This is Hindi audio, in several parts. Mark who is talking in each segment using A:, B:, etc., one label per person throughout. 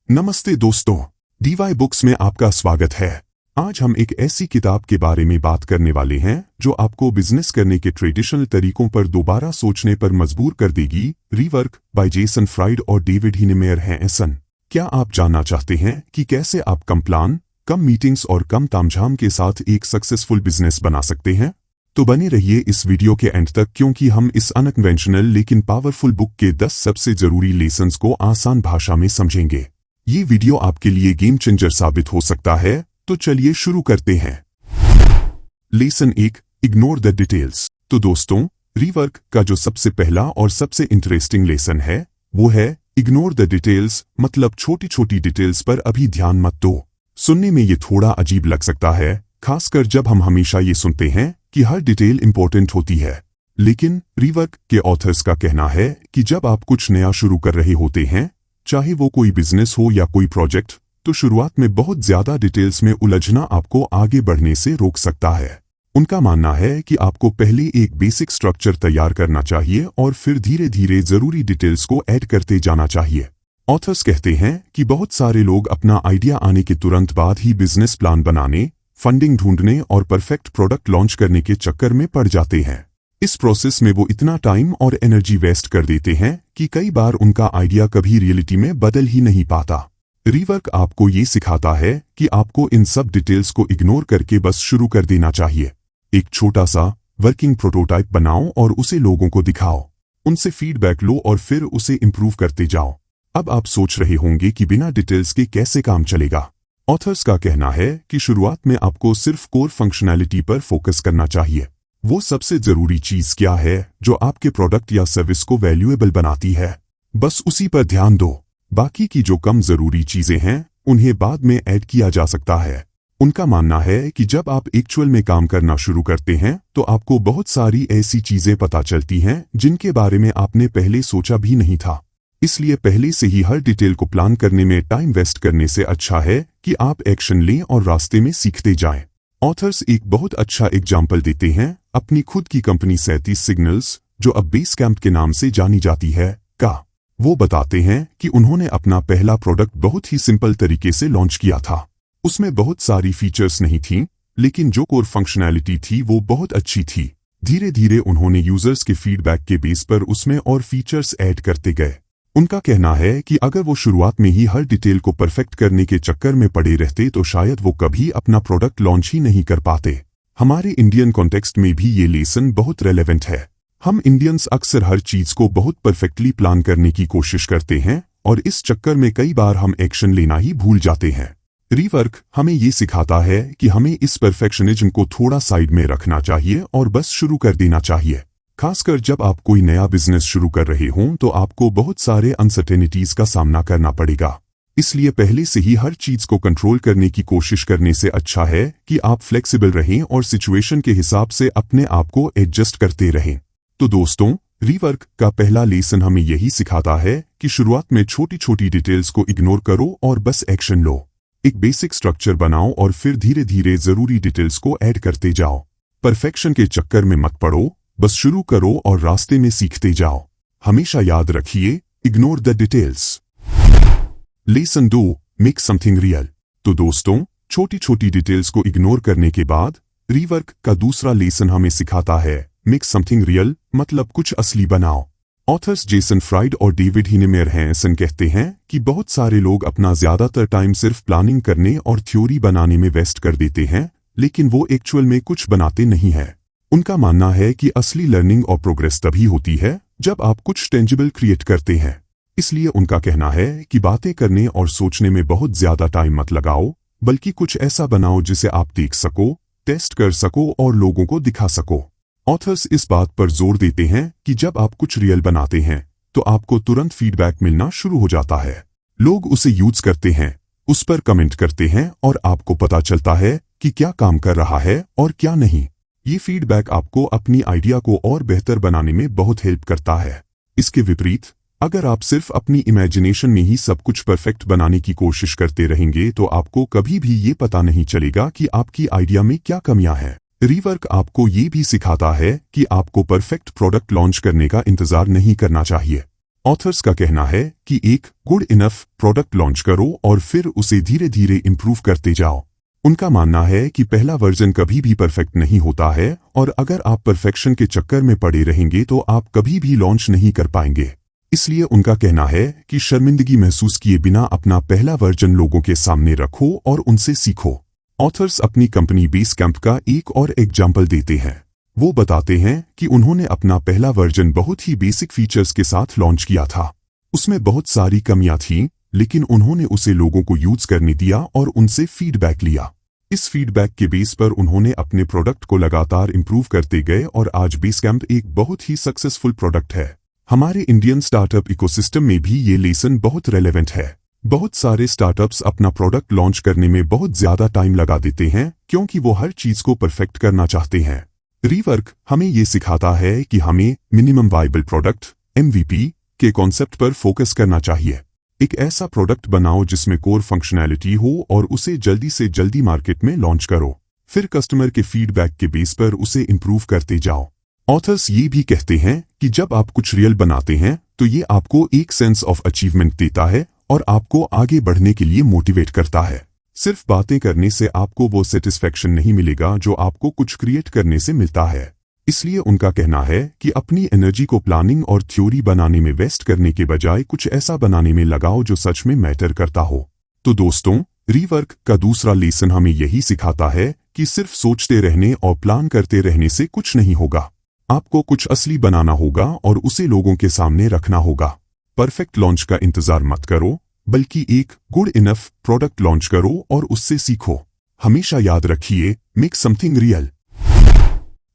A: नमस्ते दोस्तों, डीवाई बुक्स में आपका स्वागत है। आज हम एक ऐसी किताब के बारे में बात करने वाले हैं जो आपको बिजनेस करने के ट्रेडिशनल तरीकों पर दोबारा सोचने पर मजबूर कर देगी। रीवर्क बाय जेसन फ्राइड और डेविड हिनेमेयर हैंसन। क्या आप जानना चाहते हैं कि कैसे आप कम प्लान, कम मीटिंग्स और कम तामझाम के साथ एक सक्सेसफुल बिजनेस बना सकते हैं? तो बने रहिए इस वीडियो के एंड तक, क्योंकि हम इस अनकन्वेंशनल लेकिन पावरफुल बुक के 10 सबसे जरूरी लेसन्स को आसान भाषा में समझेंगे। ये वीडियो आपके लिए गेम चेंजर साबित हो सकता है, तो चलिए शुरू करते हैं। Lesson 1, ignore the details. तो दोस्तों, रीवर्क का जो सबसे पहला और सबसे इंटरेस्टिंग लेसन है वो है इग्नोर द डिटेल्स, मतलब छोटी छोटी डिटेल्स पर अभी ध्यान मत दो। सुनने में ये थोड़ा अजीब लग सकता है, खासकर जब हम हमेशा ये सुनते हैं कि हर डिटेल इंपॉर्टेंट होती है। लेकिन रीवर्क के ऑथर्स का कहना है कि जब आप कुछ नया शुरू कर रहे होते हैं, चाहे वो कोई बिजनेस हो या कोई प्रोजेक्ट, तो शुरुआत में बहुत ज्यादा डिटेल्स में उलझना आपको आगे बढ़ने से रोक सकता है। उनका मानना है कि आपको पहले एक बेसिक स्ट्रक्चर तैयार करना चाहिए और फिर धीरे धीरे जरूरी डिटेल्स को ऐड करते जाना चाहिए। ऑथर्स कहते हैं कि बहुत सारे लोग अपना आइडिया आने के तुरंत बाद ही बिजनेस प्लान बनाने, फंडिंग ढूंढने और परफेक्ट प्रोडक्ट लॉन्च करने के चक्कर में पड़ जाते हैं। इस प्रोसेस में वो इतना टाइम और एनर्जी वेस्ट कर देते हैं कि कई बार उनका आइडिया कभी रियलिटी में बदल ही नहीं पाता। रीवर्क आपको ये सिखाता है कि आपको इन सब डिटेल्स को इग्नोर करके बस शुरू कर देना चाहिए। एक छोटा सा वर्किंग प्रोटोटाइप बनाओ और उसे लोगों को दिखाओ। उनसे फीडबैक लो और फिर उसे इम्प्रूव करते जाओ। अब आप सोच रहे होंगे कि बिना डिटेल्स के कैसे काम चलेगा। ऑथर्स का कहना है कि शुरुआत में आपको सिर्फ कोर फंक्शनैलिटी पर फोकस करना चाहिए। वो सबसे जरूरी चीज क्या है जो आपके प्रोडक्ट या सर्विस को वैल्यूएबल बनाती है, बस उसी पर ध्यान दो। बाकी की जो कम जरूरी चीजें हैं उन्हें बाद में ऐड किया जा सकता है। उनका मानना है कि जब आप एक्चुअल में काम करना शुरू करते हैं तो आपको बहुत सारी ऐसी चीजें पता चलती हैं जिनके बारे में आपने पहले सोचा भी नहीं था। इसलिए पहले से ही हर डिटेल को प्लान करने में टाइम वेस्ट करने से अच्छा है कि आप एक्शन लें और रास्ते में सीखते जाएं। ऑथर्स एक बहुत अच्छा एग्जाम्पल देते हैं अपनी खुद की कंपनी 37 सिग्नल्स, जो अब बेस कैंप के नाम से जानी जाती है, का। वो बताते हैं कि उन्होंने अपना पहला प्रोडक्ट बहुत ही सिंपल तरीके से लॉन्च किया था। उसमें बहुत सारी फीचर्स नहीं थीं, लेकिन जो कोर फंक्शनैलिटी थी वो बहुत अच्छी थी। धीरे धीरे उन्होंने यूजर्स के फीडबैक के बेस पर उसमें और फीचर्स ऐड करते गए। उनका कहना है कि अगर वो शुरुआत में ही हर डिटेल को परफेक्ट करने के चक्कर में पड़े रहते तो शायद वो कभी अपना प्रोडक्ट लॉन्च ही नहीं कर पाते। हमारे इंडियन कॉन्टेक्स्ट में भी ये लेसन बहुत रेलेवेंट है। हम इंडियंस अक्सर हर चीज को बहुत परफेक्टली प्लान करने की कोशिश करते हैं और इस चक्कर में कई बार हम एक्शन लेना ही भूल जाते हैं। रीवर्क हमें ये सिखाता है कि हमें इस परफेक्शनिज्म को थोड़ा साइड में रखना चाहिए और बस शुरू कर देना चाहिए। खासकर जब आप कोई नया बिजनेस शुरू कर रहे हों तो आपको बहुत सारे अनसर्टेनिटीज का सामना करना पड़ेगा। इसलिए पहले से ही हर चीज को कंट्रोल करने की कोशिश करने से अच्छा है कि आप फ्लेक्सिबल रहें और सिचुएशन के हिसाब से अपने आप को एडजस्ट करते रहें। तो दोस्तों, रीवर्क का पहला लेसन हमें यही सिखाता है कि शुरुआत में छोटी छोटी डिटेल्स को इग्नोर करो और बस एक्शन लो। एक बेसिक स्ट्रक्चर बनाओ और फिर धीरे धीरे जरूरी डिटेल्स को ऐड करते जाओ। परफेक्शन के चक्कर में मत पड़ो, बस शुरू करो और रास्ते में सीखते जाओ। हमेशा याद रखिए, ignore the details. Lesson 2, make something real. तो दोस्तों, छोटी छोटी डिटेल्स को इग्नोर करने के बाद रीवर्क का दूसरा लेसन हमें सिखाता है मेक समथिंग रियल, मतलब कुछ असली बनाओ। ऑथर्स जेसन फ्राइड और डेविड हिनेमेयर हैंसन कहते हैं कि बहुत सारे लोग अपना ज्यादातर टाइम सिर्फ प्लानिंग करने और थ्योरी बनाने में वेस्ट कर देते हैं, लेकिन वो एक्चुअल में कुछ बनाते नहीं है। उनका मानना है कि असली लर्निंग और प्रोग्रेस तभी होती है जब आप कुछ टेंजिबल क्रिएट करते हैं। इसलिए उनका कहना है कि बातें करने और सोचने में बहुत ज्यादा टाइम मत लगाओ, बल्कि कुछ ऐसा बनाओ जिसे आप देख सको, टेस्ट कर सको और लोगों को दिखा सको। ऑथर्स इस बात पर जोर देते हैं कि जब आप कुछ रियल बनाते हैं तो आपको तुरंत फीडबैक मिलना शुरू हो जाता है। लोग उसे यूज करते हैं, उस पर कमेंट करते हैं और आपको पता चलता है कि क्या काम कर रहा है और क्या नहीं। ये फीडबैक आपको अपनी आइडिया को और बेहतर बनाने में बहुत हेल्प करता है। इसके विपरीत, अगर आप सिर्फ अपनी इमेजिनेशन में ही सब कुछ परफेक्ट बनाने की कोशिश करते रहेंगे तो आपको कभी भी ये पता नहीं चलेगा कि आपकी आइडिया में क्या कमियां हैं। रीवर्क आपको ये भी सिखाता है कि आपको परफेक्ट प्रोडक्ट लॉन्च करने का इंतजार नहीं करना चाहिए। ऑथर्स का कहना है कि एक गुड इनफ प्रोडक्ट लॉन्च करो और फिर उसे धीरे धीरे इंप्रूव करते जाओ। उनका मानना है कि पहला वर्जन कभी भी परफेक्ट नहीं होता है और अगर आप परफेक्शन के चक्कर में पड़े रहेंगे तो आप कभी भी लॉन्च नहीं कर पाएंगे। इसलिए उनका कहना है कि शर्मिंदगी महसूस किए बिना अपना पहला वर्जन लोगों के सामने रखो और उनसे सीखो। ऑथर्स अपनी कंपनी बेसकैंप का एक और एग्जाम्पल देते हैं। वो बताते हैं कि उन्होंने अपना पहला वर्जन बहुत ही बेसिक फीचर्स के साथ लॉन्च किया था। उसमें बहुत सारी कमियां थीं, लेकिन उन्होंने उसे लोगों को यूज करने दिया और उनसे फीडबैक लिया। इस फीडबैक के बेस पर उन्होंने अपने प्रोडक्ट को लगातार इंप्रूव करते गए और आज बेसकैंप एक बहुत ही सक्सेसफुल प्रोडक्ट है। हमारे इंडियन स्टार्टअप इकोसिस्टम में भी ये लेसन बहुत रेलेवेंट है। बहुत सारे स्टार्टअप्स अपना प्रोडक्ट लॉन्च करने में बहुत ज्यादा टाइम लगा देते हैं क्योंकि वो हर चीज को परफेक्ट करना चाहते हैं। रीवर्क हमें ये सिखाता है कि हमें मिनिमम वायबल प्रोडक्ट (MVP) के कॉन्सेप्ट पर फोकस करना चाहिए। एक ऐसा प्रोडक्ट बनाओ जिसमें कोर फंक्शनैलिटी हो और उसे जल्दी से जल्दी मार्केट में लॉन्च करो। फिर कस्टमर के फीडबैक के बेस पर उसे इंप्रूव करते जाओ। ऑथर्स ये भी कहते हैं कि जब आप कुछ रियल बनाते हैं तो ये आपको एक सेंस ऑफ अचीवमेंट देता है और आपको आगे बढ़ने के लिए मोटिवेट करता है। सिर्फ बातें करने से आपको वो सेटिस्फैक्शन नहीं मिलेगा जो आपको कुछ क्रिएट करने से मिलता है। इसलिए उनका कहना है कि अपनी एनर्जी को प्लानिंग और थ्योरी बनाने में वेस्ट करने के बजाय कुछ ऐसा बनाने में लगाओ जो सच में मैटर करता हो। तो दोस्तों, रीवर्क का दूसरा लेसन हमें यही सिखाता है कि सिर्फ सोचते रहने और प्लान करते रहने से कुछ नहीं होगा। आपको कुछ असली बनाना होगा और उसे लोगों के सामने रखना होगा। परफेक्ट लॉन्च का इंतजार मत करो, बल्कि एक गुड इनफ प्रोडक्ट लॉन्च करो और उससे सीखो। हमेशा याद रखिए, make something real.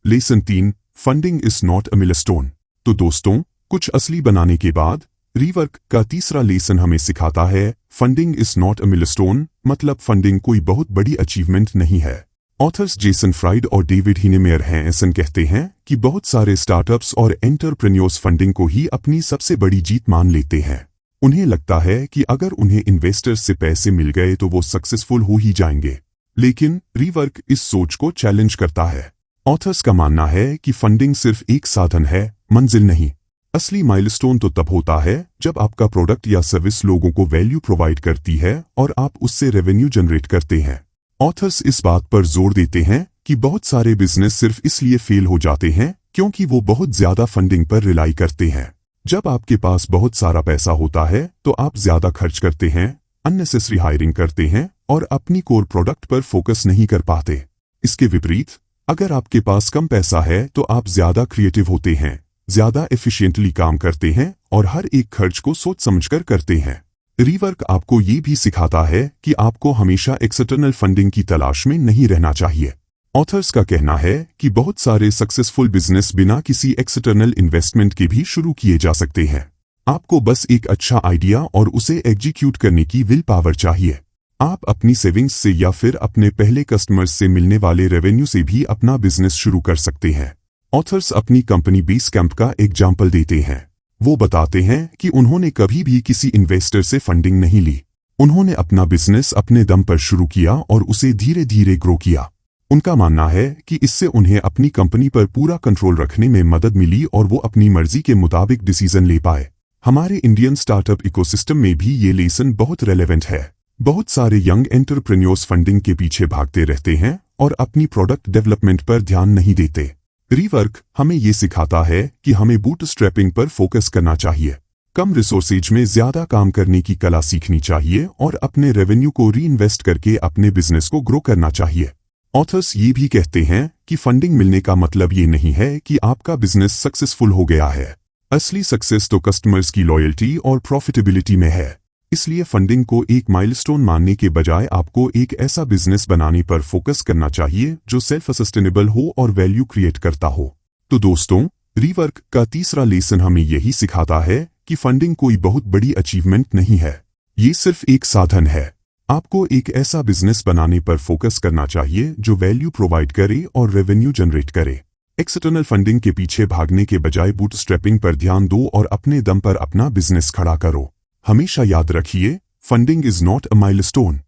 A: Lesson 3, funding is not a milestone. तो दोस्तों, कुछ असली बनाने के बाद रीवर्क का तीसरा लेसन हमें सिखाता है, funding is not a milestone, मतलब फंडिंग कोई बहुत बड़ी अचीवमेंट नहीं है। ऑथर्स जेसन फ्राइड और डेविड हिनेमेयर हैंसन कहते हैं कि बहुत सारे स्टार्टअप्स और एंटरप्रेन्योर्स फंडिंग को ही अपनी सबसे बड़ी जीत मान लेते हैं। उन्हें लगता है कि अगर उन्हें इन्वेस्टर्स से पैसे मिल गए तो वो सक्सेसफुल हो ही जाएंगे। लेकिन रीवर्क इस सोच को चैलेंज करता है। ऑथर्स का मानना है कि फंडिंग सिर्फ एक साधन है, मंजिल नहीं। असली माइलस्टोन तो तब होता है जब आपका प्रोडक्ट या सर्विस लोगों को वैल्यू प्रोवाइड करती है और आप उससे रेवेन्यू जनरेट करते हैं। ऑथर्स इस बात पर जोर देते हैं कि बहुत सारे बिजनेस सिर्फ इसलिए फेल हो जाते हैं क्योंकि वो बहुत ज्यादा फंडिंग पर रिलाई करते हैं। जब आपके पास बहुत सारा पैसा होता है तो आप ज्यादा खर्च करते हैं, अननेसेसरी हायरिंग करते हैं और अपनी कोर प्रोडक्ट पर फोकस नहीं कर पाते। इसके विपरीत, अगर आपके पास कम पैसा है तो आप ज्यादा क्रिएटिव होते हैं, ज्यादा एफिशिएंटली काम करते हैं और हर एक खर्च को सोच समझकर करते हैं। रीवर्क आपको ये भी सिखाता है कि आपको हमेशा एक्सटर्नल फंडिंग की तलाश में नहीं रहना चाहिए। ऑथर्स का कहना है कि बहुत सारे सक्सेसफुल बिजनेस बिना किसी एक्सटर्नल इन्वेस्टमेंट के भी शुरू किए जा सकते हैं। आपको बस एक अच्छा आइडिया और उसे एग्जीक्यूट करने की विल पावर चाहिए। आप अपनी सेविंग्स से या फिर अपने पहले कस्टमर्स से मिलने वाले रेवेन्यू से भी अपना बिजनेस शुरू कर सकते हैं। ऑथर्स अपनी कंपनी बेसकैंप का एग्जाम्पल देते हैं। वो बताते हैं कि उन्होंने कभी भी किसी इन्वेस्टर से फंडिंग नहीं ली। उन्होंने अपना बिजनेस अपने दम पर शुरू किया और उसे धीरे धीरे ग्रो किया। उनका मानना है कि इससे उन्हें अपनी कंपनी पर पूरा कंट्रोल रखने में मदद मिली और वो अपनी मर्जी के मुताबिक डिसीजन ले पाए। हमारे इंडियन स्टार्टअप इकोसिस्टम में भी ये लेसन बहुत रेलेवेंट है। बहुत सारे यंग एंटरप्रेन्योर्स फंडिंग के पीछे भागते रहते हैं और अपनी प्रोडक्ट डेवलपमेंट पर ध्यान नहीं देते। रीवर्क हमें ये सिखाता है कि हमें बूटस्ट्रैपिंग पर फोकस करना चाहिए, कम रिसोर्सेज में ज्यादा काम करने की कला सीखनी चाहिए और अपने रेवेन्यू को री इन्वेस्ट करके अपने बिजनेस को ग्रो करना चाहिए। ऑथर्स ये भी कहते हैं कि फंडिंग मिलने का मतलब ये नहीं है कि आपका बिजनेस सक्सेसफुल हो गया है। असली सक्सेस तो कस्टमर्स की लॉयल्टी और प्रॉफिटेबिलिटी में है। इसलिए फंडिंग को एक माइलस्टोन मानने के बजाय आपको एक ऐसा बिजनेस बनाने पर फोकस करना चाहिए जो सेल्फ सस्टेनेबल हो और वैल्यू क्रिएट करता हो। तो दोस्तों, रीवर्क का तीसरा लेसन हमें यही सिखाता है कि फंडिंग कोई बहुत बड़ी अचीवमेंट नहीं है, ये सिर्फ एक साधन है। आपको एक ऐसा बिजनेस बनाने पर फोकस करना चाहिए जो वैल्यू प्रोवाइड करे और रेवेन्यू जनरेट करे। एक्सटर्नल फंडिंग के पीछे भागने के बजाय बूटस्ट्रैपिंग पर ध्यान दो और अपने दम पर अपना बिजनेस खड़ा करो। हमेशा याद रखिए, funding is not a milestone.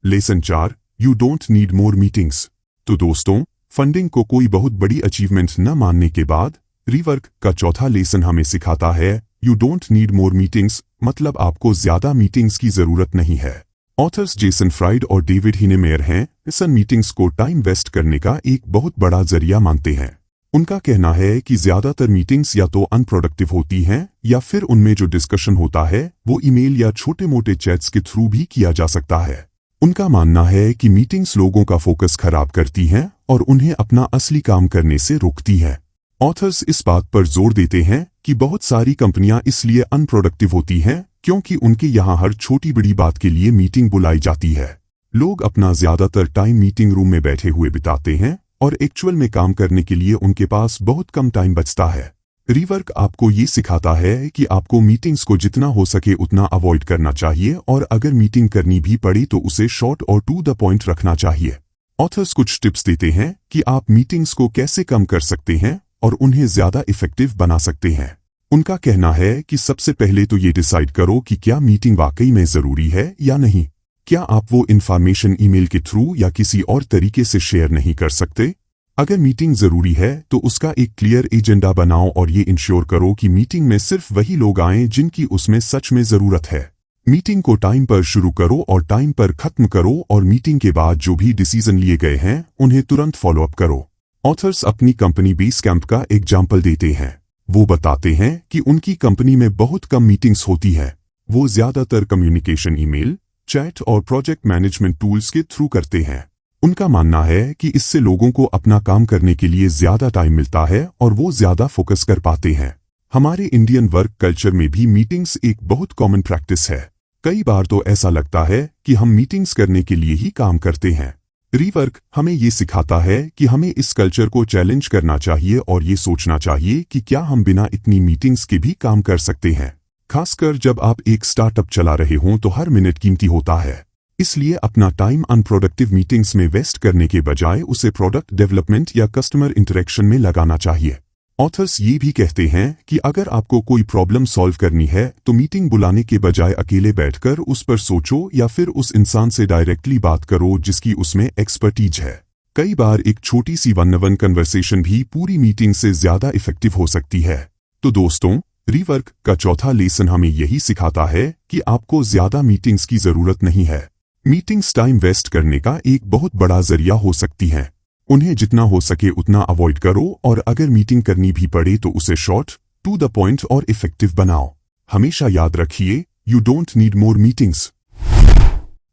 A: Lesson 4, you don't need more meetings. तो दोस्तों, फंडिंग को कोई बहुत बड़ी अचीवमेंट न मानने के बाद रीवर्क का चौथा लेसन हमें सिखाता है, you don't need more meetings, मतलब आपको ज्यादा मीटिंग्स की जरूरत नहीं है। ऑथर्स जेसन फ्राइड और डेविड हिनेमेयर हैं, ऐसा मीटिंग्स को टाइम वेस्ट करने का एक बहुत बड़ा जरिया मानते हैं। उनका कहना है कि ज्यादातर मीटिंग्स या तो अनप्रोडक्टिव होती हैं या फिर उनमें जो डिस्कशन होता है वो ईमेल या छोटे मोटे चैट्स के थ्रू भी किया जा सकता है। उनका मानना है कि मीटिंग्स लोगों का फोकस खराब करती हैं और उन्हें अपना असली काम करने से रोकती है। ऑथर्स इस बात पर जोर देते हैं कि बहुत सारी कंपनियां इसलिए अनप्रोडक्टिव होती हैं क्योंकि उनके यहाँ हर छोटी बड़ी बात के लिए मीटिंग बुलाई जाती है। लोग अपना ज्यादातर टाइम मीटिंग रूम में बैठे हुए बिताते हैं और एक्चुअल में काम करने के लिए उनके पास बहुत कम टाइम बचता है। रीवर्क आपको ये सिखाता है कि आपको मीटिंग्स को जितना हो सके उतना अवॉइड करना चाहिए और अगर मीटिंग करनी भी पड़े तो उसे शॉर्ट और टू द पॉइंट रखना चाहिए। ऑथर्स कुछ टिप्स देते हैं कि आप मीटिंग्स को कैसे कम कर सकते हैं और उन्हें ज्यादा इफेक्टिव बना सकते हैं। उनका कहना है कि सबसे पहले तो ये डिसाइड करो कि क्या मीटिंग वाकई में जरूरी है या नहीं। क्या आप वो इन्फॉर्मेशन ईमेल के थ्रू या किसी और तरीके से शेयर नहीं कर सकते? अगर मीटिंग जरूरी है तो उसका एक क्लियर एजेंडा बनाओ और ये इंश्योर करो कि मीटिंग में सिर्फ वही लोग आएं जिनकी उसमें सच में जरूरत है। मीटिंग को टाइम पर शुरू करो और टाइम पर खत्म करो और मीटिंग के बाद जो भी डिसीजन लिए गए हैं उन्हें तुरंत फॉलोअप करो। ऑथर्स अपनी कंपनी बेसकैम्प का एग्जाम्पल देते हैं। वो बताते हैं कि उनकी कंपनी में बहुत कम मीटिंग्स होती है। वो ज्यादातर कम्युनिकेशन ईमेल, चैट और प्रोजेक्ट मैनेजमेंट टूल्स के थ्रू करते हैं। उनका मानना है कि इससे लोगों को अपना काम करने के लिए ज्यादा टाइम मिलता है और वो ज्यादा फोकस कर पाते हैं। हमारे इंडियन वर्क कल्चर में भी मीटिंग्स एक बहुत कॉमन प्रैक्टिस है। कई बार तो ऐसा लगता है कि हम मीटिंग्स करने के लिए ही काम करते हैं। रीवर्क हमें ये सिखाता है कि हमें इस कल्चर को चैलेंज करना चाहिए और ये सोचना चाहिए कि क्या हम बिना इतनी मीटिंग्स के भी काम कर सकते हैं। खासकर जब आप एक स्टार्टअप चला रहे हों तो हर मिनट कीमती होता है। इसलिए अपना टाइम अनप्रोडक्टिव मीटिंग्स में वेस्ट करने के बजाय उसे प्रोडक्ट डेवलपमेंट या कस्टमर इंटरेक्शन में लगाना चाहिए। ऑथर्स ये भी कहते हैं कि अगर आपको कोई प्रॉब्लम सॉल्व करनी है तो मीटिंग बुलाने के बजाय अकेले बैठकर उस पर सोचो या फिर उस इंसान से डायरेक्टली बात करो जिसकी उसमें एक्सपर्टीज है। कई बार एक छोटी सी वन-ऑन-वन कन्वर्सेशन भी पूरी मीटिंग से ज्यादा इफेक्टिव हो सकती है। तो दोस्तों, रीवर्क का चौथा लेसन हमें यही सिखाता है कि आपको ज्यादा मीटिंग्स की जरूरत नहीं है। मीटिंग्स टाइम वेस्ट करने का एक बहुत बड़ा जरिया हो सकती हैं। उन्हें जितना हो सके उतना अवॉइड करो और अगर मीटिंग करनी भी पड़े तो उसे शॉर्ट, टू द पॉइंट और इफेक्टिव बनाओ। हमेशा याद रखिए, you don't need more meetings.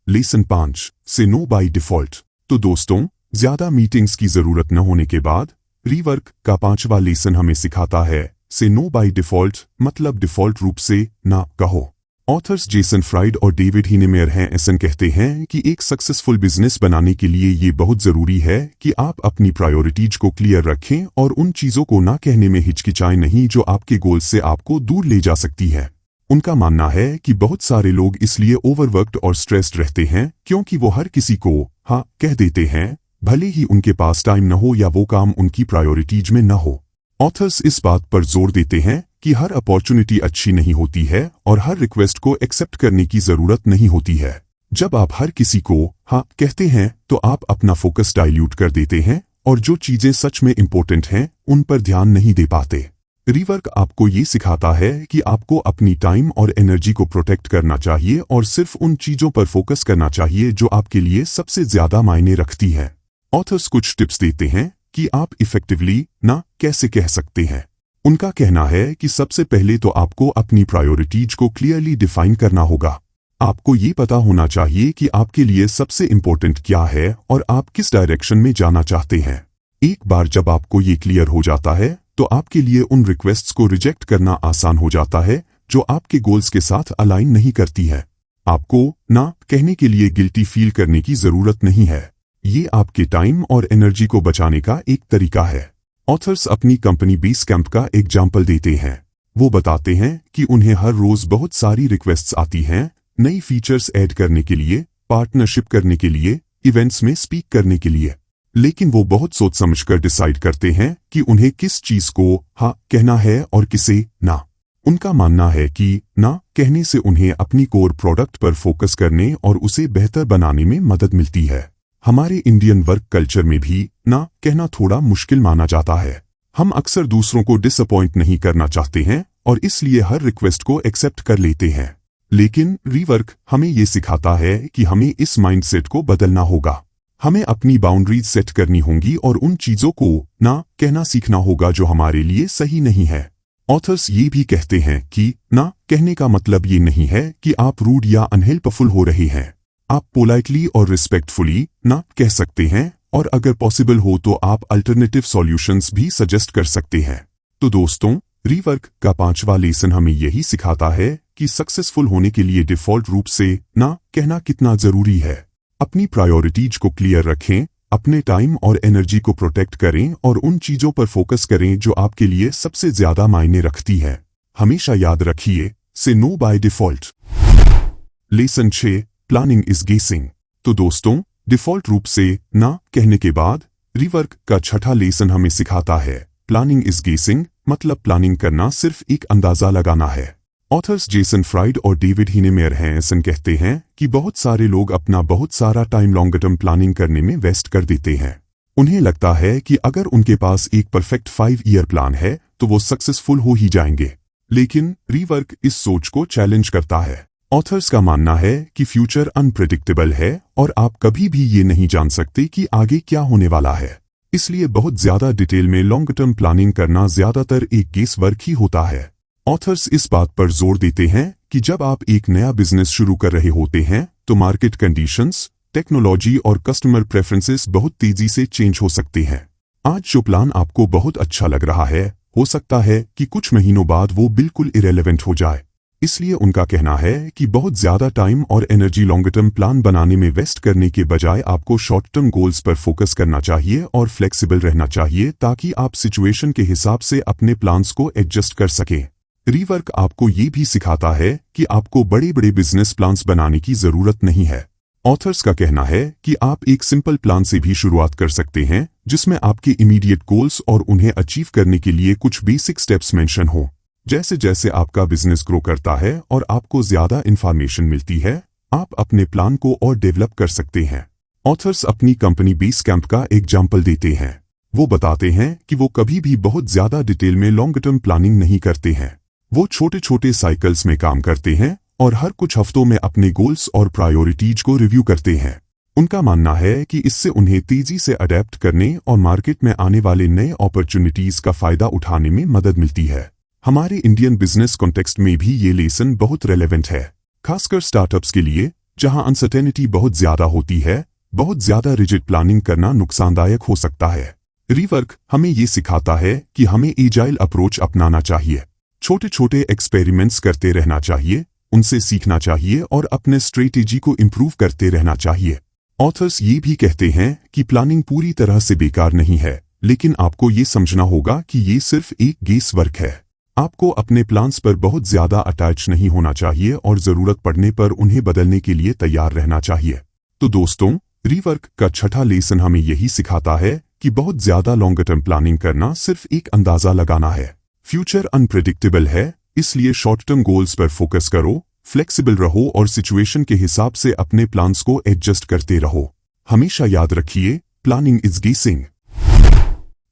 A: Lesson 5, से नो बाय डिफॉल्ट। तो दोस्तों, ज्यादा मीटिंग्स की जरूरत न होने के बाद रीवर्क का 5वां लेसन हमें सिखाता है, से नो बाय डिफॉल्ट, मतलब डिफॉल्ट रूप से ना कहो। ऑथर्स जेसन फ्राइड और डेविड हिनेमेयर हैं ऐसा कहते हैं कि एक सक्सेसफुल बिजनेस बनाने के लिए ये बहुत जरूरी है कि आप अपनी प्रायोरिटीज को क्लियर रखें और उन चीजों को ना कहने में हिचकिचाएं नहीं जो आपके गोल से आपको दूर ले जा सकती है। उनका मानना है कि बहुत सारे लोग इसलिए ओवरवर्क्ड और स्ट्रेस्ड रहते हैं क्योंकि वो हर किसी को हाँ कह देते हैं, भले ही उनके पास टाइम न हो या वो काम उनकी प्रायोरिटीज में न हो। ऑथर्स इस बात पर जोर देते हैं कि हर अपॉर्चुनिटी अच्छी नहीं होती है और हर रिक्वेस्ट को एक्सेप्ट करने की जरूरत नहीं होती है। जब आप हर किसी को हाँ कहते हैं तो आप अपना फोकस डाइल्यूट कर देते हैं और जो चीजें सच में इंपॉर्टेंट हैं उन पर ध्यान नहीं दे पाते। रीवर्क आपको ये सिखाता है कि आपको अपनी टाइम और एनर्जी को प्रोटेक्ट करना चाहिए और सिर्फ उन चीजों पर फोकस करना चाहिए जो आपके लिए सबसे ज्यादा मायने रखती है। ऑथर्स कुछ टिप्स देते हैं कि आप इफेक्टिवली ना कैसे कह सकते हैं। उनका कहना है कि सबसे पहले तो आपको अपनी प्रायोरिटीज को क्लियरली डिफाइन करना होगा। आपको ये पता होना चाहिए कि आपके लिए सबसे इंपॉर्टेंट क्या है और आप किस डायरेक्शन में जाना चाहते हैं। एक बार जब आपको ये क्लियर हो जाता है तो आपके लिए उन रिक्वेस्ट्स को रिजेक्ट करना आसान हो जाता है जो आपके गोल्स के साथ अलाइन नहीं करती है। आपको ना कहने के लिए गिल्टी फील करने की जरूरत नहीं है। ये आपके टाइम और एनर्जी को बचाने का एक तरीका है। ऑथर्स अपनी कंपनी बेसकैम्प का एग्जाम्पल देते हैं। वो बताते हैं कि उन्हें हर रोज बहुत सारी रिक्वेस्ट्स आती हैं, नई फीचर्स ऐड करने के लिए, पार्टनरशिप करने के लिए, इवेंट्स में स्पीक करने के लिए। लेकिन वो बहुत सोच समझकर डिसाइड करते हैं कि उन्हें किस चीज को हाँ कहना है और किसे ना। उनका मानना है कि ना कहने से उन्हें अपनी कोर प्रोडक्ट पर फोकस करने और उसे बेहतर बनाने में मदद मिलती है। हमारे इंडियन वर्क कल्चर में भी ना कहना थोड़ा मुश्किल माना जाता है। हम अक्सर दूसरों को डिसअपॉइंट नहीं करना चाहते हैं और इसलिए हर रिक्वेस्ट को एक्सेप्ट कर लेते हैं। लेकिन रीवर्क हमें ये सिखाता है कि हमें इस माइंडसेट को बदलना होगा। हमें अपनी बाउंड्रीज सेट करनी होंगी और उन चीजों को ना कहना सीखना होगा जो हमारे लिए सही नहीं है। ऑथर्स ये भी कहते हैं कि ना कहने का मतलब ये नहीं है कि आप रूड या अनहेल्पफुल हो रहे हैं। आप पोलाइटली और रिस्पेक्टफुली ना कह सकते हैं, और अगर पॉसिबल हो तो आप अल्टरनेटिव सॉल्यूशंस भी सजेस्ट कर सकते हैं। तो दोस्तों, रीवर्क का 5वां लेसन हमें यही सिखाता है कि सक्सेसफुल होने के लिए डिफ़ॉल्ट रूप से ना कहना कितना जरूरी है। अपनी प्रायोरिटीज को क्लियर रखें, अपने टाइम और एनर्जी को प्रोटेक्ट करें और उन चीजों पर फोकस करें जो आपके लिए सबसे ज्यादा मायने रखती है। हमेशा याद रखिए, say no by default. Lesson 6, planning is guessing. तो दोस्तों, डिफ़ॉल्ट रूप से ना कहने के बाद रीवर्क का 6वां लेसन हमें सिखाता है प्लानिंग इज गेसिंग, मतलब प्लानिंग करना सिर्फ एक अंदाजा लगाना है। ऑथर्स जेसन फ्राइड और डेविड हिनेमेयरहैंसन कहते हैं कि बहुत सारे लोग अपना बहुत सारा टाइम लॉन्ग टर्म प्लानिंग करने में वेस्ट कर देते हैं। उन्हें लगता है कि अगर उनके पास एक परफेक्ट 5 ईयर प्लान है तो वो सक्सेसफुल हो ही जाएंगे। लेकिन रीवर्क इस सोच को चैलेंज करता है। ऑथर्स का मानना है कि फ्यूचर अनप्रेडिक्टेबल है और आप कभी भी ये नहीं जान सकते कि आगे क्या होने वाला है। इसलिए बहुत ज्यादा डिटेल में लॉन्ग टर्म प्लानिंग करना ज्यादातर एक गेस वर्क ही होता है। ऑथर्स इस बात पर जोर देते हैं कि जब आप एक नया बिजनेस शुरू कर रहे होते हैं तो मार्केट कंडीशंस, टेक्नोलॉजी और कस्टमर प्रेफरेंसेस बहुत तेजी से चेंज हो सकते हैं। आज जो प्लान आपको बहुत अच्छा लग रहा है, हो सकता है कि कुछ महीनों बाद वो बिल्कुल इरेलेवेंट हो जाए। इसलिए उनका कहना है कि बहुत ज्यादा टाइम और एनर्जी लॉन्ग टर्म प्लान बनाने में वेस्ट करने के बजाय आपको शॉर्ट टर्म गोल्स पर फोकस करना चाहिए और फ्लेक्सिबल रहना चाहिए ताकि आप सिचुएशन के हिसाब से अपने प्लान्स को एडजस्ट कर सकें। रीवर्क आपको ये भी सिखाता है कि आपको बड़े बड़े बिजनेस प्लान्स बनाने की जरूरत नहीं है। ऑथर्स का कहना है कि आप एक सिंपल प्लान से भी शुरुआत कर सकते हैं जिसमें आपके इमीडिएट गोल्स और उन्हें अचीव करने के लिए कुछ बेसिक स्टेप्स मेंशन हो। जैसे जैसे आपका बिजनेस ग्रो करता है और आपको ज्यादा इंफॉर्मेशन मिलती है, आप अपने प्लान को और डेवलप कर सकते हैं। ऑथर्स अपनी कंपनी बेसकैम्प का एग्जाम्पल देते हैं। वो बताते हैं कि वो कभी भी बहुत ज्यादा डिटेल में लॉन्ग टर्म प्लानिंग नहीं करते हैं। वो छोटे छोटे साइकिल्स में काम करते हैं और हर कुछ हफ्तों में अपने गोल्स और प्रायोरिटीज को रिव्यू करते हैं। उनका मानना है कि इससे उन्हें तेजी से अडेप्ट करने और मार्केट में आने वाले नए अपॉर्चुनिटीज का फायदा उठाने में मदद मिलती है। हमारे इंडियन बिजनेस कॉन्टेक्स्ट में भी ये लेसन बहुत रेलेवेंट है, खासकर स्टार्टअप्स के लिए जहां अनसर्टेनिटी बहुत ज्यादा होती है। बहुत ज्यादा रिजिड प्लानिंग करना नुकसानदायक हो सकता है। रीवर्क हमें ये सिखाता है कि हमें एजाइल अप्रोच अपनाना चाहिए। छोटे छोटे एक्सपेरिमेंट्स करते रहना चाहिए, उनसे सीखना चाहिए और अपने स्ट्रेटेजी को इम्प्रूव करते रहना चाहिए। ऑथर्स ये भी कहते हैं कि प्लानिंग पूरी तरह से बेकार नहीं है, लेकिन आपको ये समझना होगा कि ये सिर्फ एक गेस वर्क है। आपको अपने प्लान्स पर बहुत ज्यादा अटैच नहीं होना चाहिए और जरूरत पड़ने पर उन्हें बदलने के लिए तैयार रहना चाहिए। तो दोस्तों, रीवर्क का 6वां लेसन हमें यही सिखाता है कि बहुत ज्यादा लॉन्ग टर्म प्लानिंग करना सिर्फ एक अंदाजा लगाना है। फ्यूचर अनप्रेडिक्टेबल है, इसलिए शॉर्ट टर्म गोल्स पर फोकस करो, फ्लेक्सिबल रहो और सिचुएशन के हिसाब से अपने प्लान्स को एडजस्ट करते रहो। हमेशा याद रखिए, प्लानिंग इज गेसिंग।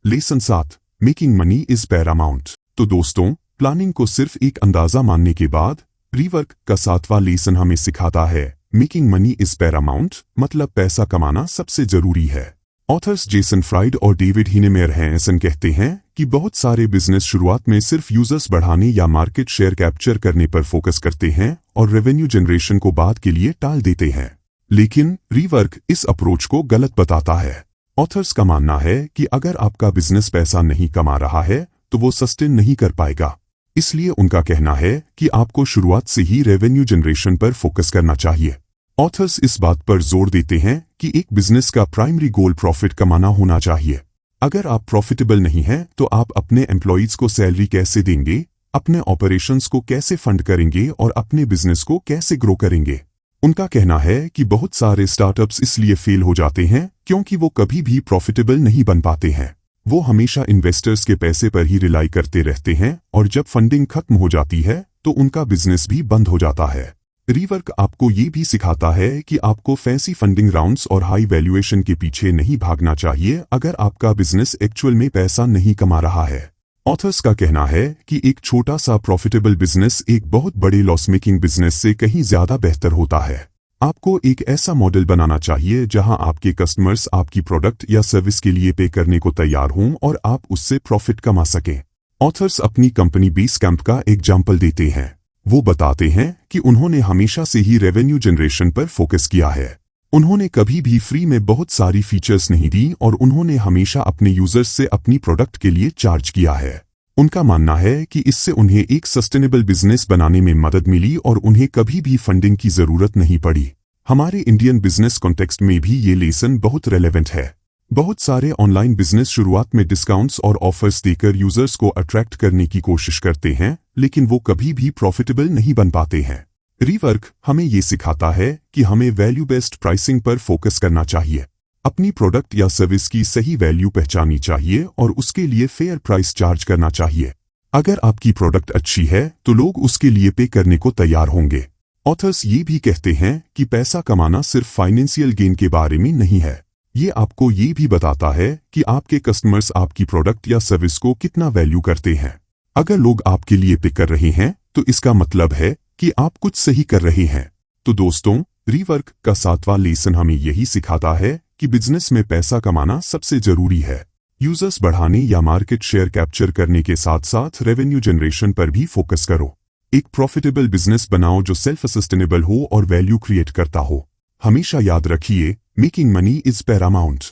A: Lesson 7, making money is Paramount. तो दोस्तों, प्लानिंग को सिर्फ एक अंदाजा मानने के बाद रीवर्क का 7वां लेसन हमें सिखाता है मेकिंग मनी इज पैरामाउंट, मतलब पैसा कमाना सबसे जरूरी है। ऑथर्स जेसन फ्राइड और डेविड हिनेमेयरहैंसन कहते हैं कि बहुत सारे बिजनेस शुरुआत में सिर्फ यूजर्स बढ़ाने या मार्केट शेयर कैप्चर करने पर फोकस करते हैं और रेवेन्यू जनरेशन को बाद के लिए टाल देते हैं। लेकिन रीवर्क इस अप्रोच को गलत बताता है। ऑथर्स का मानना है कि अगर आपका बिजनेस पैसा नहीं कमा रहा है तो वो सस्टेन नहीं कर पाएगा। इसलिए उनका कहना है कि आपको शुरुआत से ही रेवेन्यू जनरेशन पर फोकस करना चाहिए। ऑथर्स इस बात पर जोर देते हैं कि एक बिजनेस का प्राइमरी गोल प्रॉफिट कमाना होना चाहिए। अगर आप प्रॉफिटेबल नहीं हैं तो आप अपने एम्प्लॉइज को सैलरी कैसे देंगे, अपने ऑपरेशंस को कैसे फंड करेंगे और अपने बिजनेस को कैसे ग्रो करेंगे। उनका कहना है कि बहुत सारे स्टार्टअप्स इसलिए फेल हो जाते हैं क्योंकि वो कभी भी प्रॉफिटेबल नहीं बन पाते हैं। वो हमेशा इन्वेस्टर्स के पैसे पर ही रिलाई करते रहते हैं और जब फंडिंग खत्म हो जाती है तो उनका बिजनेस भी बंद हो जाता है। रीवर्क आपको ये भी सिखाता है कि आपको फैंसी फंडिंग राउंड्स और हाई वैल्यूएशन के पीछे नहीं भागना चाहिए अगर आपका बिजनेस एक्चुअल में पैसा नहीं कमा रहा है। ऑथर्स का कहना है कि एक छोटा सा प्रॉफिटेबल बिजनेस एक बहुत बड़े लॉस मेकिंग बिजनेस से कहीं ज्यादा बेहतर होता है। आपको एक ऐसा मॉडल बनाना चाहिए जहां आपके कस्टमर्स आपकी प्रोडक्ट या सर्विस के लिए पे करने को तैयार हों और आप उससे प्रॉफिट कमा सकें। ऑथर्स अपनी कंपनी बेसकैम्प का एग्जाम्पल देते हैं। वो बताते हैं कि उन्होंने हमेशा से ही रेवेन्यू जनरेशन पर फोकस किया है। उन्होंने कभी भी फ्री में बहुत सारी फीचर्स नहीं दी और उन्होंने हमेशा अपने यूजर्स से अपनी प्रोडक्ट के लिए चार्ज किया है। उनका मानना है कि इससे उन्हें एक सस्टेनेबल बिजनेस बनाने में मदद मिली और उन्हें कभी भी फंडिंग की जरूरत नहीं पड़ी। हमारे इंडियन बिजनेस कॉन्टेक्स्ट में भी ये लेसन बहुत रेलेवेंट है। बहुत सारे ऑनलाइन बिजनेस शुरुआत में डिस्काउंट्स और ऑफर्स देकर यूजर्स को अट्रैक्ट करने की कोशिश करते हैं, लेकिन वो कभी भी प्रॉफिटेबल नहीं बन पाते हैं। रीवर्क हमें ये सिखाता है कि हमें वैल्यू बेस्ड प्राइसिंग पर फोकस करना चाहिए। अपनी प्रोडक्ट या सर्विस की सही वैल्यू पहचाननी चाहिए और उसके लिए फेयर प्राइस चार्ज करना चाहिए। अगर आपकी प्रोडक्ट अच्छी है तो लोग उसके लिए पे करने को तैयार होंगे। ऑथर्स ये भी कहते हैं कि पैसा कमाना सिर्फ फाइनेंशियल गेन के बारे में नहीं है। ये आपको ये भी बताता है कि आपके कस्टमर्स आपकी प्रोडक्ट या सर्विस को कितना वैल्यू करते हैं। अगर लोग आपके लिए पे कर रहे हैं तो इसका मतलब है कि आप कुछ सही कर रहे हैं। तो दोस्तों, रीवर्क का 7वां लेसन हमें यही सिखाता है कि बिजनेस में पैसा कमाना सबसे जरूरी है। यूजर्स बढ़ाने या मार्केट शेयर कैप्चर करने के साथ साथ रेवेन्यू जनरेशन पर भी फोकस करो। एक प्रॉफिटेबल बिजनेस बनाओ जो सेल्फ सस्टेनेबल हो और वैल्यू क्रिएट करता हो। हमेशा याद रखिए, making money is Paramount.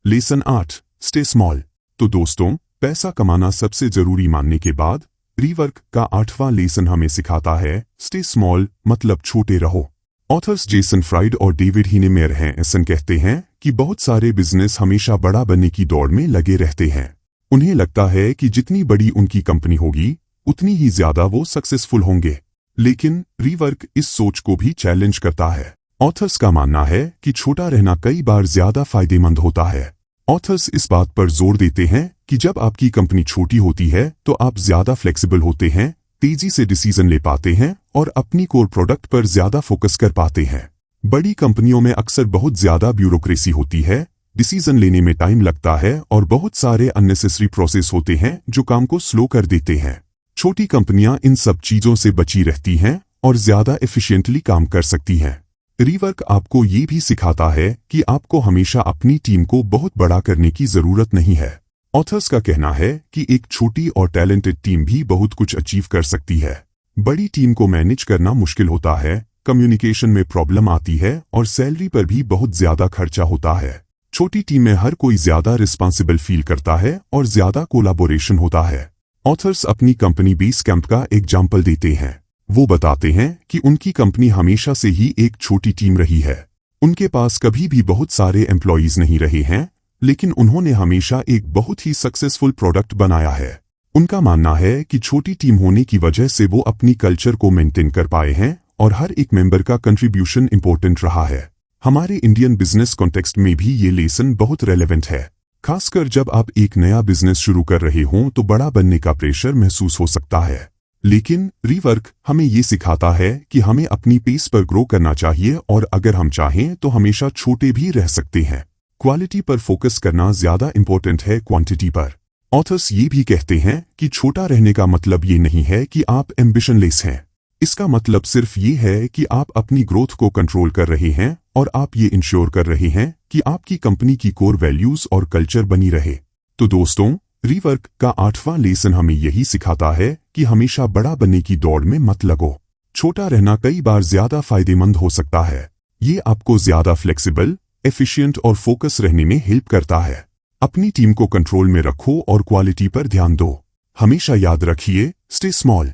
A: Lesson 8, stay small. तो दोस्तों, पैसा कमाना सबसे जरूरी मानने के बाद रीवर्क का 8वां लेसन हमें सिखाता है, स्टे स्मॉल मतलब छोटे रहो। ऑथर्स जेसन फ्राइड और डेविड हिनेमेयर हैंसन कहते हैं कि बहुत सारे बिजनेस हमेशा बड़ा बनने की दौड़ में लगे रहते हैं। उन्हें लगता है कि जितनी बड़ी उनकी कंपनी होगी उतनी ही ज्यादा वो सक्सेसफुल होंगे। लेकिन रीवर्क इस सोच को भी चैलेंज करता है। ऑथर्स का मानना है कि छोटा रहना कई बार ज्यादा फायदेमंद होता है। ऑथर्स इस बात पर जोर देते हैं कि जब आपकी कंपनी छोटी होती है तो आप ज्यादा फ्लेक्सिबल होते हैं, तेजी से डिसीजन ले पाते हैं और अपनी कोर प्रोडक्ट पर ज्यादा फोकस कर पाते हैं। बड़ी कंपनियों में अक्सर बहुत ज्यादा ब्यूरोक्रेसी होती है, डिसीजन लेने में टाइम लगता है और बहुत सारे अननेसेसरी प्रोसेस होते हैं जो काम को स्लो कर देते हैं। छोटी कंपनियां इन सब चीजों से बची रहती हैं और ज्यादा एफिशिएंटली काम कर सकती हैं। रीवर्क आपको ये भी सिखाता है कि आपको हमेशा अपनी टीम को बहुत बड़ा करने की जरूरत नहीं है। ऑथर्स का कहना है कि एक छोटी और टैलेंटेड टीम भी बहुत कुछ अचीव कर सकती है। बड़ी टीम को मैनेज करना मुश्किल होता है, कम्युनिकेशन में प्रॉब्लम आती है और सैलरी पर भी बहुत ज्यादा खर्चा होता है। छोटी टीम में हर कोई ज्यादा रिस्पॉन्सिबल फील करता है और ज्यादा कोलैबोरेशन होता है। ऑथर्स अपनी कंपनी बेसकैम्प का एग्जाम्पल देते हैं। वो बताते हैं कि उनकी कंपनी हमेशा से ही एक छोटी टीम रही है। उनके पास कभी भी बहुत सारे एम्प्लॉयज नहीं रहे हैं, लेकिन उन्होंने हमेशा एक बहुत ही सक्सेसफुल प्रोडक्ट बनाया है। उनका मानना है कि छोटी टीम होने की वजह से वो अपनी कल्चर को मेंटेन कर पाए हैं और हर एक मेंबर का कंट्रीब्यूशन इंपॉर्टेंट रहा है। हमारे इंडियन बिजनेस कॉन्टेक्स्ट में भी ये लेसन बहुत रेलेवेंट है। खासकर जब आप एक नया बिजनेस शुरू कर रहे हों तो बड़ा बनने का प्रेशर महसूस हो सकता है। लेकिन रीवर्क हमें ये सिखाता है कि हमें अपनी पेस पर ग्रो करना चाहिए और अगर हम चाहें तो हमेशा छोटे भी रह सकते हैं। क्वालिटी पर फोकस करना ज्यादा इंपॉर्टेंट है क्वांटिटी पर। ऑथर्स ये भी कहते हैं कि छोटा रहने का मतलब ये नहीं है कि आप एम्बिशनलेस हैं। इसका मतलब सिर्फ ये है कि आप अपनी ग्रोथ को कंट्रोल कर रहे हैं और आप ये इंश्योर कर रहे हैं कि आपकी कंपनी की कोर वैल्यूज और कल्चर बनी रहे। तो दोस्तों, रीवर्क का 8वां लेसन हमें यही सिखाता है कि हमेशा बड़ा बनने की दौड़ में मत लगो। छोटा रहना कई बार ज्यादा फायदेमंद हो सकता है। ये आपको ज्यादा फ्लेक्सिबल, एफिशिएंट और फोकस रहने में हेल्प करता है। अपनी टीम को कंट्रोल में रखो और क्वालिटी पर ध्यान दो। हमेशा याद रखिए, stay small.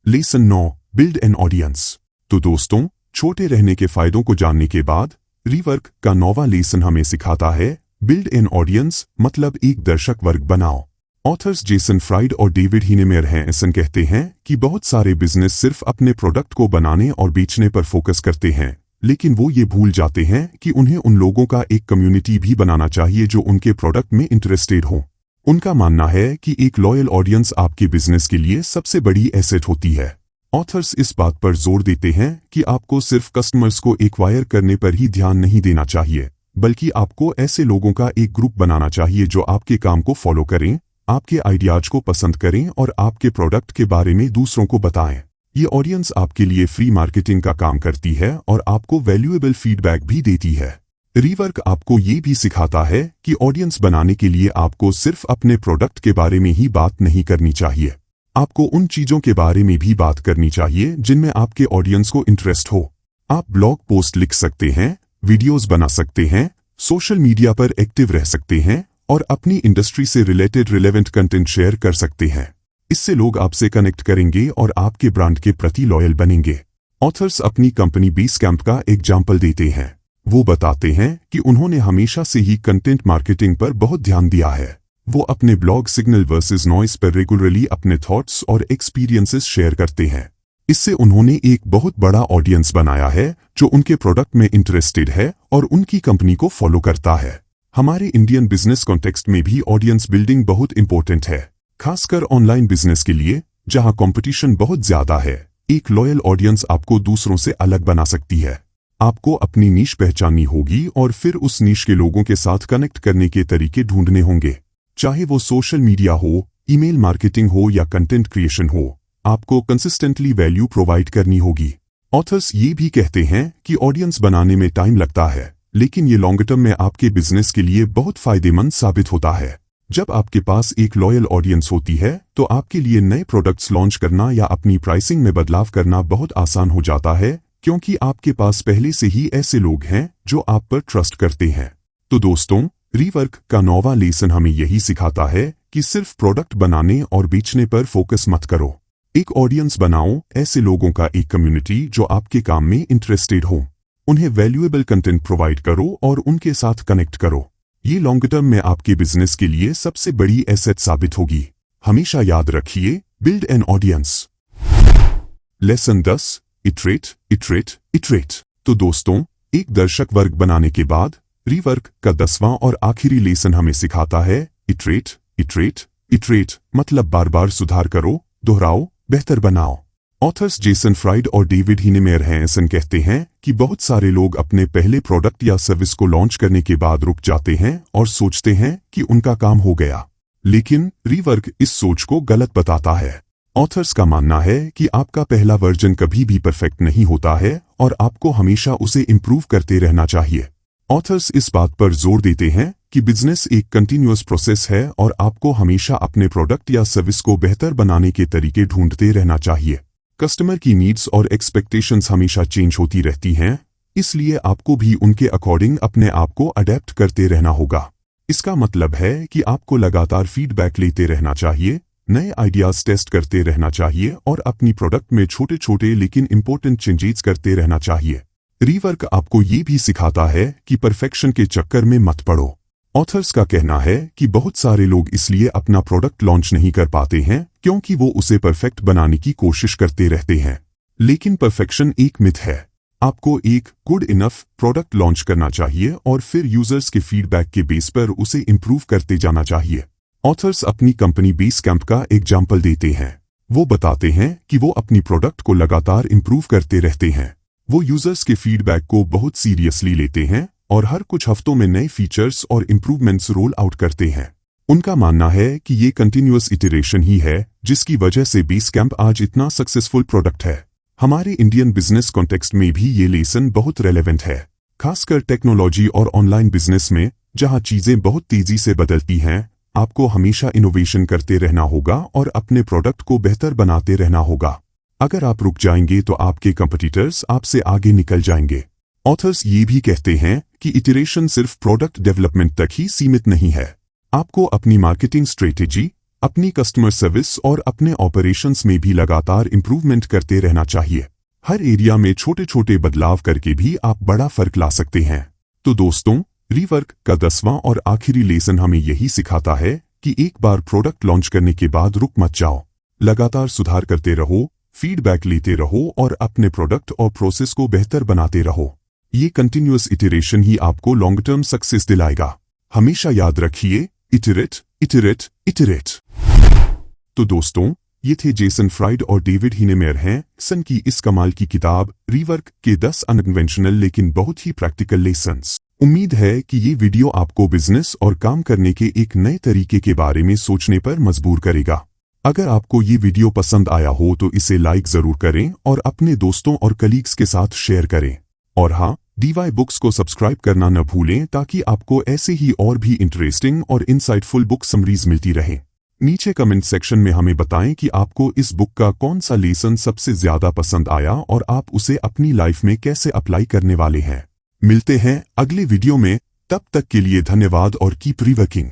A: Lesson 9, build an audience. तो दोस्तों, छोटे रहने के फायदों को जानने के बाद रीवर्क का 9वां लेसन हमें सिखाता है, बिल्ड एन ऑडियंस मतलब एक दर्शक वर्ग बनाओ। ऑथर्स जेसन फ्राइड और डेविड हिनेमेयर हैंसन कहते हैं कि बहुत सारे बिजनेस सिर्फ अपने प्रोडक्ट को बनाने और बेचने पर फोकस करते हैं, लेकिन वो ये भूल जाते हैं कि उन्हें उन लोगों का एक कम्युनिटी भी बनाना चाहिए जो उनके प्रोडक्ट में इंटरेस्टेड हो। उनका मानना है कि एक लॉयल ऑडियंस आपके बिजनेस के लिए सबसे बड़ी एसेट होती है। ऑथर्स इस बात पर जोर देते हैं कि आपको सिर्फ कस्टमर्स को एक्वायर करने पर ही ध्यान नहीं देना चाहिए, बल्कि आपको ऐसे लोगों का एक ग्रुप बनाना चाहिए जो आपके काम को फॉलो करें, आपके आइडियाज को पसंद करें और आपके प्रोडक्ट के बारे में दूसरों को बताएं। ये ऑडियंस आपके लिए फ्री मार्केटिंग का काम करती है और आपको वैल्यूएबल फीडबैक भी देती है। रीवर्क आपको ये भी सिखाता है कि ऑडियंस बनाने के लिए आपको सिर्फ अपने प्रोडक्ट के बारे में ही बात नहीं करनी चाहिए, आपको उन चीजों के बारे में भी बात करनी चाहिए जिनमें आपके ऑडियंस को इंटरेस्ट हो। आप ब्लॉग पोस्ट लिख सकते हैं, वीडियोस बना सकते हैं, सोशल मीडिया पर एक्टिव रह सकते हैं और अपनी इंडस्ट्री से रिलेटेड रिलेवेंट कंटेंट शेयर कर सकते हैं। इससे लोग आपसे कनेक्ट करेंगे और आपके ब्रांड के प्रति लॉयल बनेंगे। ऑथर्स अपनी कंपनी बेसकैंप का एग्जाम्पल देते हैं। वो बताते हैं कि उन्होंने हमेशा से ही कंटेंट मार्केटिंग पर बहुत ध्यान दिया है। वो अपने ब्लॉग सिग्नल वर्सेस नॉइस पर रेगुलरली अपने थॉट्स और एक्सपीरियंसेस शेयर करते हैं। इससे उन्होंने एक बहुत बड़ा ऑडियंस बनाया है जो उनके प्रोडक्ट में इंटरेस्टेड है और उनकी कंपनी को फॉलो करता है। हमारे इंडियन बिजनेस कॉन्टेक्स्ट में भी ऑडियंस बिल्डिंग बहुत इंपॉर्टेंट है, खासकर ऑनलाइन बिजनेस के लिए जहां कंपटीशन बहुत ज्यादा है। एक लॉयल ऑडियंस आपको दूसरों से अलग बना सकती है। आपको अपनी नीश पहचाननी होगी और फिर उस नीश के लोगों के साथ कनेक्ट करने के तरीके ढूंढने होंगे, चाहे वो सोशल मीडिया हो, ईमेल मार्केटिंग हो या कंटेंट क्रिएशन हो। आपको कंसिस्टेंटली वैल्यू प्रोवाइड करनी होगी। ऑथर्स ये भी कहते हैं कि ऑडियंस बनाने में टाइम लगता है, लेकिन ये लॉन्ग टर्म में आपके बिजनेस के लिए बहुत फायदेमंद साबित होता है। जब आपके पास एक लॉयल ऑडियंस होती है तो आपके लिए नए प्रोडक्ट्स लॉन्च करना या अपनी प्राइसिंग में बदलाव करना बहुत आसान हो जाता है, क्योंकि आपके पास पहले से ही ऐसे लोग हैं जो आप पर ट्रस्ट करते हैं। तो दोस्तों, रीवर्क का 9वां लेसन हमें यही सिखाता है कि सिर्फ प्रोडक्ट बनाने और बेचने पर फोकस मत करो। एक ऑडियंस बनाओ, ऐसे लोगों का एक कम्युनिटी जो आपके काम में इंटरेस्टेड हो। उन्हें वैल्यूएबल कंटेंट प्रोवाइड करो और उनके साथ कनेक्ट करो। ये लॉन्ग टर्म में आपके बिजनेस के लिए सबसे बड़ी एसेट साबित होगी। हमेशा याद रखिए, build an audience. Lesson 10, iterate, iterate, iterate. तो दोस्तों, एक दर्शक वर्ग बनाने के बाद रीवर्क का 10वां और आखिरी लेसन हमें सिखाता है इटरेट, इटरेट, इटरेट। मतलब बार बार सुधार करो, दोहराओ, बेहतर बनाओ। ऑथर्स जेसन फ्राइड और डेविड हिनेमेयर कहते हैं कि बहुत सारे लोग अपने पहले प्रोडक्ट या सर्विस को लॉन्च करने के बाद रुक जाते हैं और सोचते हैं कि उनका काम हो गया। लेकिन रीवर्क इस सोच को गलत बताता है। ऑथर्स का मानना है कि आपका पहला वर्जन कभी भी परफेक्ट नहीं होता है और आपको हमेशा उसे इम्प्रूव करते रहना चाहिए। ऑथर्स इस बात पर जोर देते हैं कि बिजनेस एक कंटिन्यूअस प्रोसेस है और आपको हमेशा अपने प्रोडक्ट या सर्विस को बेहतर बनाने के तरीके ढूंढते रहना चाहिए। कस्टमर की नीड्स और एक्सपेक्टेशंस हमेशा चेंज होती रहती हैं, इसलिए आपको भी उनके अकॉर्डिंग अपने आप को अडेप्ट करते रहना होगा। इसका मतलब है कि आपको लगातार फीडबैक लेते रहना चाहिए, नए आइडियाज टेस्ट करते रहना चाहिए और अपनी प्रोडक्ट में छोटे छोटे लेकिन इंपॉर्टेंट चेंजेस करते रहना चाहिए। रीवर्क आपको ये भी सिखाता है कि परफेक्शन के चक्कर में मत पड़ो। ऑथर्स का कहना है कि बहुत सारे लोग इसलिए अपना प्रोडक्ट लॉन्च नहीं कर पाते हैं क्योंकि वो उसे परफेक्ट बनाने की कोशिश करते रहते हैं। लेकिन परफेक्शन एक मिथ है। आपको एक गुड इनफ प्रोडक्ट लॉन्च करना चाहिए और फिर यूजर्स के फीडबैक के बेस पर उसे इम्प्रूव करते जाना चाहिए। ऑथर्स अपनी कंपनी बेसकैंप का एग्जाम्पल देते हैं। वो बताते हैं कि वो अपनी प्रोडक्ट को लगातार इम्प्रूव करते रहते हैं। वो यूजर्स के फीडबैक को बहुत सीरियसली लेते हैं और हर कुछ हफ्तों में नए फीचर्स और इम्प्रूवमेंट्स रोल आउट करते हैं। उनका मानना है कि ये कंटिन्यूअस इटरेशन ही है जिसकी वजह से बेसकैंप आज इतना सक्सेसफुल प्रोडक्ट है। हमारे इंडियन बिजनेस कॉन्टेक्स्ट में भी ये लेसन बहुत रेलेवेंट है, खासकर टेक्नोलॉजी और ऑनलाइन बिजनेस में जहां चीजें बहुत तेजी से बदलती हैं। आपको हमेशा इनोवेशन करते रहना होगा और अपने प्रोडक्ट को बेहतर बनाते रहना होगा। अगर आप रुक जाएंगे तो आपके कंपटीटर्स आपसे आगे निकल जाएंगे। ऑथर्स ये भी कहते हैं कि इटरेशन सिर्फ प्रोडक्ट डेवलपमेंट तक ही सीमित नहीं है। आपको अपनी मार्केटिंग स्ट्रेटेजी, अपनी कस्टमर सर्विस और अपने ऑपरेशंस में भी लगातार इंप्रूवमेंट करते रहना चाहिए। हर एरिया में छोटे छोटे बदलाव करके भी आप बड़ा फर्क ला सकते हैं। तो दोस्तों, रीवर्क का 10वां और आखिरी लेसन हमें यही सिखाता है कि एक बार प्रोडक्ट लॉन्च करने के बाद रुक मत जाओ। लगातार सुधार करते रहो, फीडबैक लेते रहो और अपने प्रोडक्ट और प्रोसेस को बेहतर बनाते रहो। ये कंटिन्यूअस इटरेशन ही आपको लॉन्ग टर्म सक्सेस दिलाएगा। हमेशा याद रखिए, इटरेट, इटरेट, इटरेट। तो दोस्तों, ये थे जेसन फ्राइड और डेविड हिनेमेयर की इस कमाल की किताब रीवर्क के 10 अनकन्वेंशनल लेकिन बहुत ही प्रैक्टिकल लेसन्स। उम्मीद है कि ये वीडियो आपको बिजनेस और काम करने के एक नए तरीके के बारे में सोचने पर मजबूर करेगा। अगर आपको ये वीडियो पसंद आया हो तो इसे लाइक जरूर करें और अपने दोस्तों और कलीग्स के साथ शेयर करें। और हाँ, DY बुक्स को सब्सक्राइब करना न भूलें ताकि आपको ऐसे ही और भी इंटरेस्टिंग और इंसाइटफुल बुक समरीज मिलती रहे। नीचे कमेंट सेक्शन में हमें बताएं कि आपको इस बुक का कौन सा लेसन सबसे ज्यादा पसंद आया और आप उसे अपनी लाइफ में कैसे अप्लाई करने वाले हैं। मिलते हैं अगले वीडियो में, तब तक के लिए धन्यवाद और कीप रिवर्किंग।